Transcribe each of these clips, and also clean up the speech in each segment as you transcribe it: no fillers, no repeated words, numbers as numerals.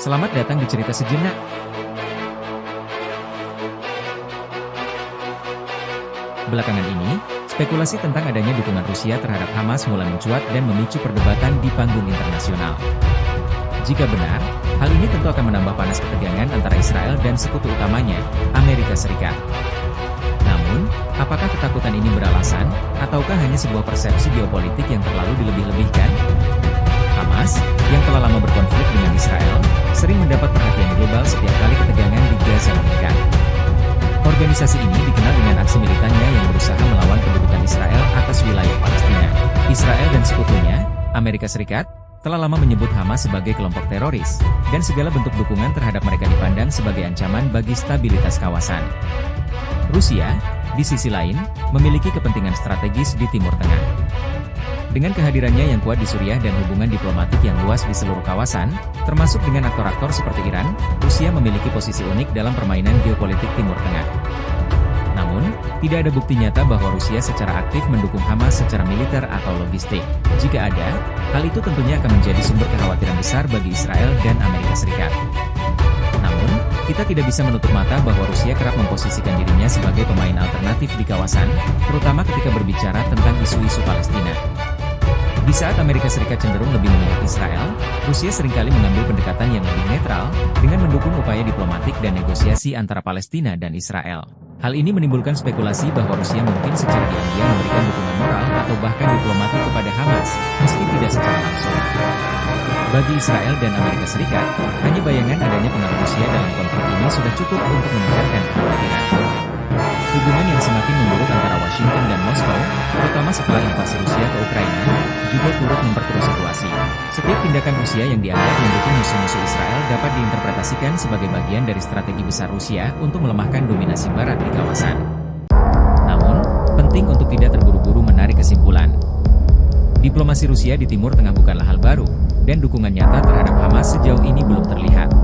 Selamat datang di cerita sejenak. Belakangan ini, spekulasi tentang adanya dukungan Rusia terhadap Hamas mulai mencuat dan memicu perdebatan di panggung internasional. Jika benar, hal ini tentu akan menambah panas ketegangan antara Israel dan sekutu utamanya, Amerika Serikat. Namun, apakah ketakutan ini beralasan, ataukah hanya sebuah persepsi geopolitik yang terlalu dilebih-lebihkan? Hamas, yang telah lama berkonflik dengan Israel, sering mendapat perhatian global setiap kali ketegangan di Gaza meningkat. Organisasi ini dikenal dengan aksi militannya yang berusaha melawan kedudukan Israel atas wilayah Palestina. Israel dan sekutunya, Amerika Serikat, telah lama menyebut Hamas sebagai kelompok teroris, dan segala bentuk dukungan terhadap mereka dipandang sebagai ancaman bagi stabilitas kawasan. Rusia, di sisi lain, memiliki kepentingan strategis di Timur Tengah. Dengan kehadirannya yang kuat di Suriah dan hubungan diplomatik yang luas di seluruh kawasan, termasuk dengan aktor-aktor seperti Iran, Rusia memiliki posisi unik dalam permainan geopolitik Timur Tengah. Namun, tidak ada bukti nyata bahwa Rusia secara aktif mendukung Hamas secara militer atau logistik. Jika ada, hal itu tentunya akan menjadi sumber kekhawatiran besar bagi Israel dan Amerika Serikat. Namun, kita tidak bisa menutup mata bahwa Rusia kerap memposisikan dirinya sebagai pemain alternatif di kawasan, terutama ketika berbicara tentang isu-isu Palestina. Di saat Amerika Serikat cenderung lebih memihak Israel, Rusia seringkali mengambil pendekatan yang lebih netral, dengan mendukung upaya diplomatik dan negosiasi antara Palestina dan Israel. Hal ini menimbulkan spekulasi bahwa Rusia mungkin secara diam-diam memberikan dukungan moral atau bahkan diplomatik kepada Hamas, meski tidak secara langsung. Bagi Israel dan Amerika Serikat, hanya bayangan adanya pengaruh Rusia dalam konflik ini sudah cukup untuk meningkatkan kekhawatiran. Hubungan yang semakin memburuk antara Washington dan Moskow, terutama setelah invasi Rusia ke Ukraina, juga turut memperkeruh situasi. Setiap tindakan Rusia yang dianggap mendukung musuh-musuh Israel dapat diinterpretasikan sebagai bagian dari strategi besar Rusia untuk melemahkan dominasi Barat di kawasan. Namun, penting untuk tidak terburu-buru menarik kesimpulan. Diplomasi Rusia di Timur Tengah bukanlah hal baru, dan dukungan nyata terhadap Hamas sejauh ini belum terlihat.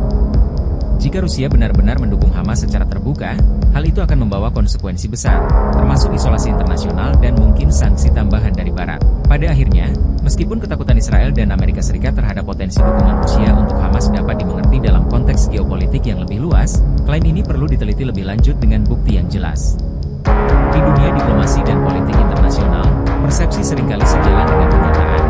Jika Rusia benar-benar mendukung Hamas secara terbuka, hal itu akan membawa konsekuensi besar, termasuk isolasi internasional dan mungkin sanksi tambahan dari Barat. Pada akhirnya, meskipun ketakutan Israel dan Amerika Serikat terhadap potensi dukungan Rusia untuk Hamas dapat dimengerti dalam konteks geopolitik yang lebih luas, klaim ini perlu diteliti lebih lanjut dengan bukti yang jelas. Di dunia diplomasi dan politik internasional, persepsi seringkali sejalan dengan kenyataan.